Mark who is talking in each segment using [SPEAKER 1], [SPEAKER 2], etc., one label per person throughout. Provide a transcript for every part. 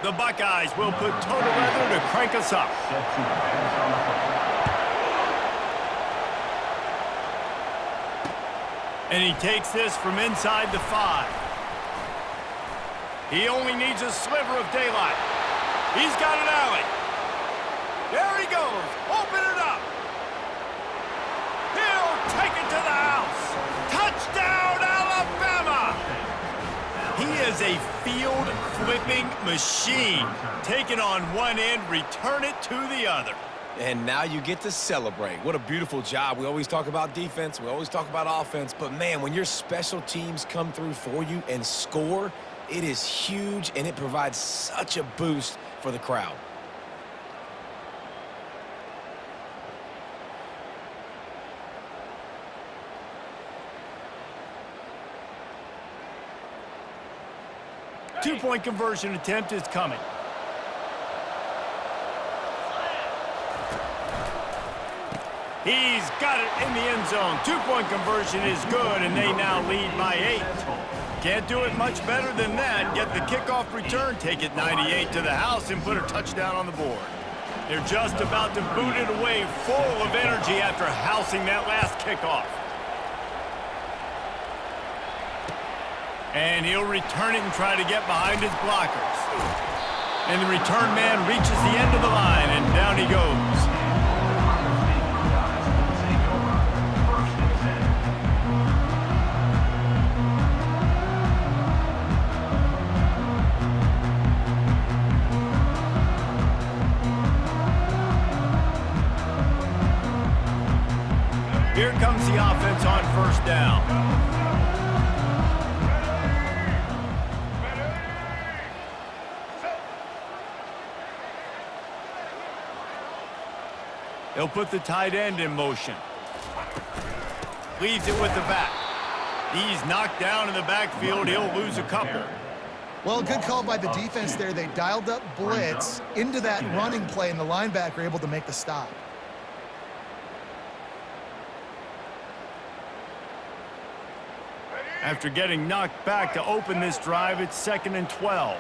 [SPEAKER 1] The Buckeyes will put total weather to crank us up. And he takes this from inside the 5. He only needs a sliver of daylight. He's got an alley. There he goes. Open it up. He'll take it to the house. Touchdown, Alabama! He is a field-flipping machine. Take it on one end, return it to the other.
[SPEAKER 2] And now you get to celebrate. What a beautiful job. We always talk about defense. We always talk about offense. But, man, when your special teams come through for you and score, it is huge, and it provides such a boost for the crowd.
[SPEAKER 1] Two-point conversion attempt is coming. He's got it in the end zone. Two-point conversion is good, and they now lead by 8. Can't do it much better than that. Get the kickoff return, take it 98 to the house, and put a touchdown on the board. They're just about to boot it away, full of energy after housing that last kickoff. And he'll return it and try to get behind his blockers. And the return man reaches the end of the line, and down he goes. Here comes the offense on first down. He'll put the tight end in motion. Leaves it with the back. He's knocked down in the backfield. He'll lose a couple.
[SPEAKER 3] Well, good call by the defense there. They dialed up blitz into that running play, and the linebacker able to make the stop.
[SPEAKER 1] After getting knocked back to open this drive, it's 2nd and 12.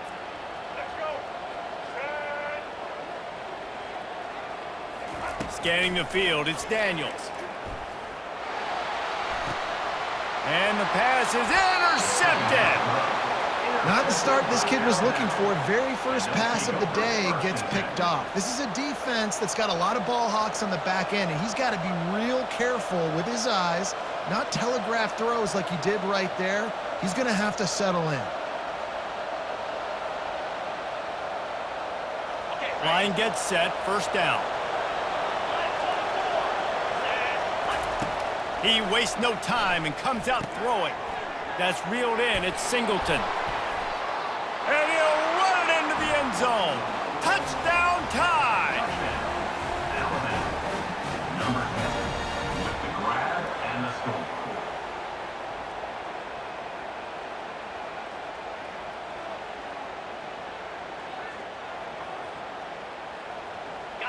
[SPEAKER 1] Scanning the field, it's Daniels. And the pass is intercepted.
[SPEAKER 3] Not the start this kid was looking for. Very first pass of the day gets picked off. This is a defense that's got a lot of ball hawks on the back end, and he's got to be real careful with his eyes, not telegraph throws like he did right there. He's going to have to settle in.
[SPEAKER 1] Line gets set, first down. He wastes no time and comes out throwing. That's reeled in, it's Singleton. And he'll run it into the end zone. Touchdown time!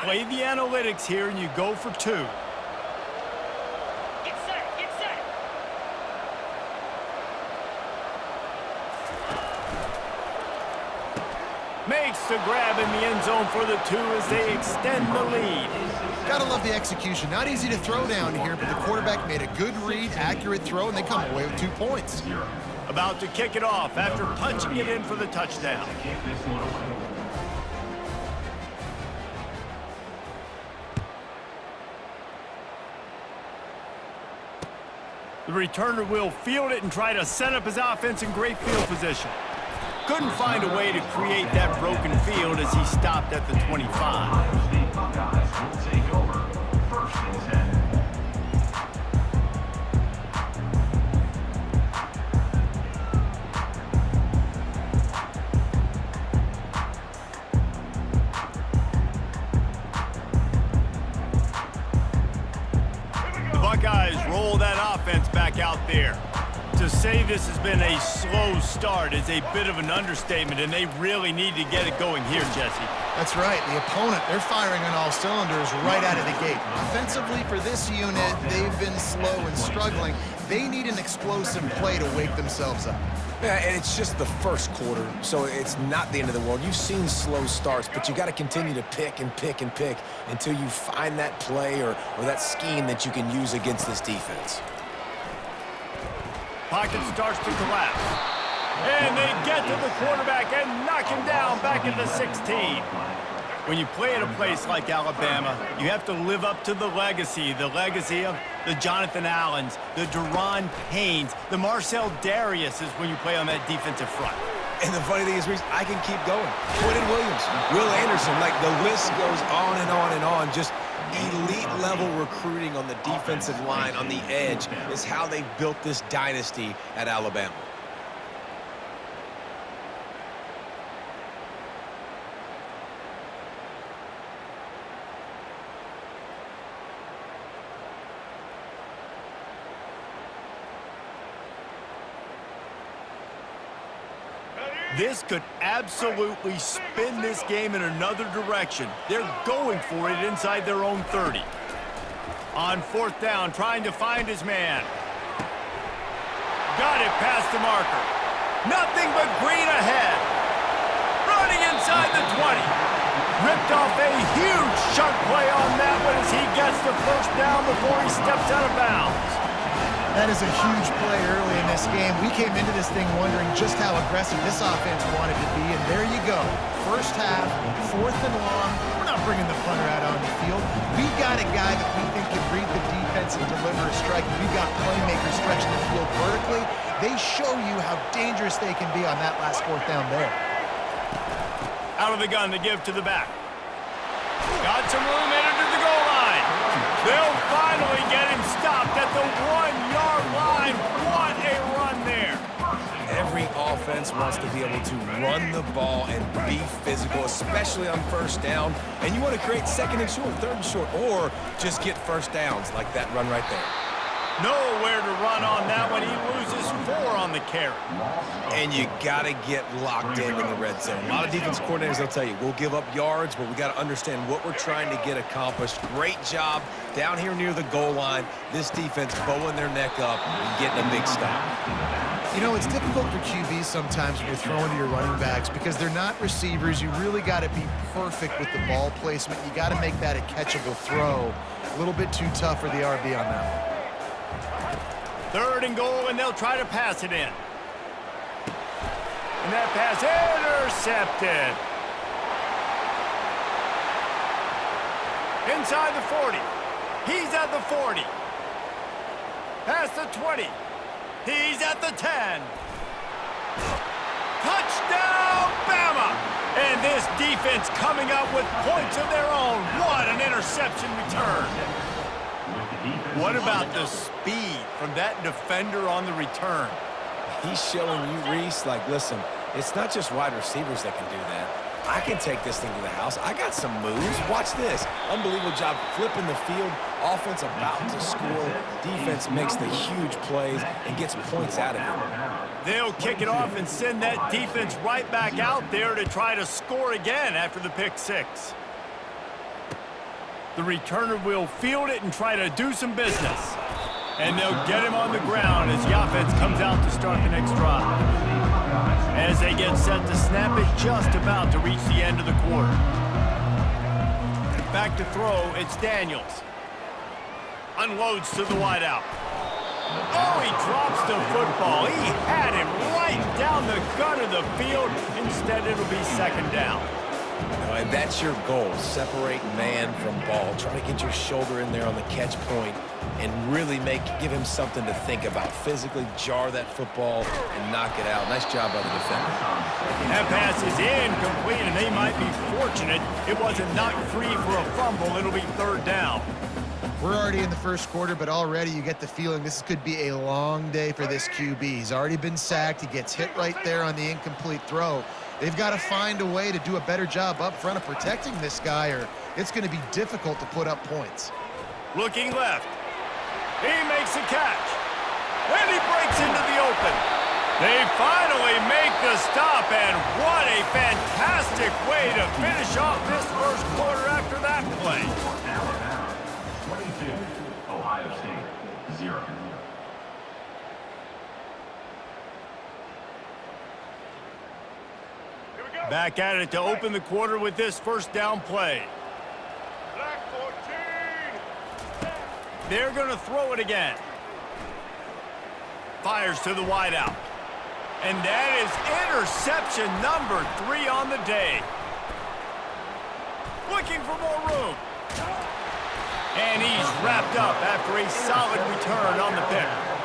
[SPEAKER 1] Play the analytics here and you go for 2.
[SPEAKER 4] Get set, get set.
[SPEAKER 1] Makes the grab in the end zone for the 2 as they extend the lead.
[SPEAKER 3] Gotta love the execution. Not easy to throw down here, but the quarterback made a good read, accurate throw, and they come away with 2 points.
[SPEAKER 1] About to kick it off after punching it in for the touchdown. The returner will field it and try to set up his offense in great field position. Couldn't find a way to create that broken field as he stopped at the 25. The Buckeyes roll that offense back out there. To say this has been a slow start is a bit of an understatement, and they really need to get it going here, Jesse.
[SPEAKER 3] That's right. The opponent, they're firing on all cylinders right out of the gate. Offensively for this unit, they've been slow and struggling. They need an explosive play to wake themselves up.
[SPEAKER 2] Yeah, and it's just the first quarter, so it's not the end of the world. You've seen slow starts, but you got to continue to pick and pick and pick until you find that play or that scheme that you can use against this defense.
[SPEAKER 1] Pocket starts to collapse. And they get to the quarterback and knock him down back at the 16. When you play at a place like Alabama, you have to live up to the legacy of the Jonathan Allens, the Daron Paynes, the Marcel Dariuses when you play on that defensive front.
[SPEAKER 2] And the funny thing is, Reese, I can keep going. Quentin Williams, Will Anderson, like the list goes on and on and on. Just elite-level recruiting on the defensive line, on the edge, is how they built this dynasty at Alabama.
[SPEAKER 1] This could absolutely spin this game in another direction. They're going for it inside their own 30. On fourth down, trying to find his man. Got it past the marker. Nothing but green ahead. Running inside the 20. Ripped off a huge chunk play on that one as he gets the first down before he steps out of bounds.
[SPEAKER 3] That is a huge play early in this game. We came into this thing wondering just how aggressive this offense wanted to be, and there you go. First half, fourth and long. We're not bringing the punter out on the field. We've got a guy that we think can read the defense and deliver a strike. We've got playmakers stretching the field vertically. They show you how dangerous they can be on that last fourth down there.
[SPEAKER 1] Out of the gun to give to the back. Got some room headed to the goal line. They'll finally get him stopped at the 1-yard line. What a run there.
[SPEAKER 2] Every offense wants to be able to run the ball and be physical, especially on first down. And you want to create second and short, third and short, or just get first downs like that run right there.
[SPEAKER 1] Nowhere to run on that one. He loses 4 on the carry.
[SPEAKER 2] And you got to get locked in the red zone. A lot of defense coordinators, they'll tell you, we'll give up yards, but we got to understand what we're trying to get accomplished. Great job down here near the goal line. This defense bowing their neck up and getting a big stop.
[SPEAKER 3] You know, it's difficult for QBs sometimes when you're throwing to your running backs because they're not receivers. You really got to be perfect with the ball placement. You got to make that a catchable throw. A little bit too tough for the RB on that one.
[SPEAKER 1] Third and goal, and they'll try to pass it in. And that pass intercepted. Inside the 40. He's at the 40. Past the 20. He's at the 10. Touchdown, Bama! And this defense coming up with points of their own. What an interception return. What about the speed from that defender on the return?
[SPEAKER 2] He's showing you, Reese, like, listen, it's not just wide receivers that can do that. I can take this thing to the house. I got some moves. Watch this. Unbelievable job flipping the field. Offense about to score. Defense makes the huge plays and gets points out of it.
[SPEAKER 1] They'll kick it off and send that defense right back out there to try to score again after the pick 6. The returner will field it and try to do some business. And they'll get him on the ground as the offense comes out to start the next drive. As they get set to snap it, just about to reach the end of the quarter. Back to throw, it's Daniels. Unloads to the wideout. Oh, he drops the football. He had him right down the gut of the field. Instead, it'll be second down.
[SPEAKER 2] And that's your goal, separate man from ball. Try to get your shoulder in there on the catch point and really give him something to think about. Physically jar that football and knock it out. Nice job by the defender.
[SPEAKER 1] That pass is incomplete, and they might be fortunate it wasn't knocked free for a fumble. It'll be third down.
[SPEAKER 3] We're already in the first quarter, but already you get the feeling this could be a long day for this QB. He's already been sacked. He gets hit right there on the incomplete throw. They've got to find a way to do a better job up front of protecting this guy, or it's going to be difficult to put up points.
[SPEAKER 1] Looking left. He makes a catch. And he breaks into the open. They finally make the stop, and what a fantastic way to finish off this first quarter after that play.
[SPEAKER 4] Alabama, 22, Ohio State, 0.
[SPEAKER 1] Back at it to open the quarter with this first down play. They're going to throw it again. Fires to the wideout. And that is interception number 3 on the day. Looking for more room. And he's wrapped up after a solid return on the pick.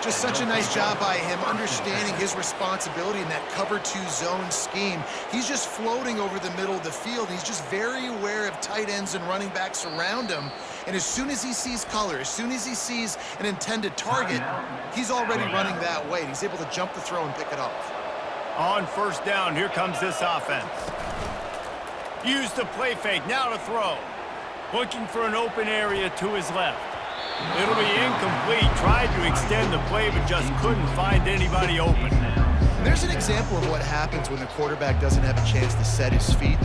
[SPEAKER 3] Just such a nice job by him understanding his responsibility in that cover 2 zone scheme. He's just floating over the middle of the field. He's just very aware of tight ends and running backs around him. And as soon as he sees color, as soon as he sees an intended target, he's already running that way. He's able to jump the throw and pick it off.
[SPEAKER 1] On first down, here comes this offense. Use the play fake, now to throw. Looking for an open area to his left. It'll be incomplete. Tried to extend the play, but just couldn't find anybody open.
[SPEAKER 3] There's an example of what happens when the quarterback doesn't have a chance to set his feet.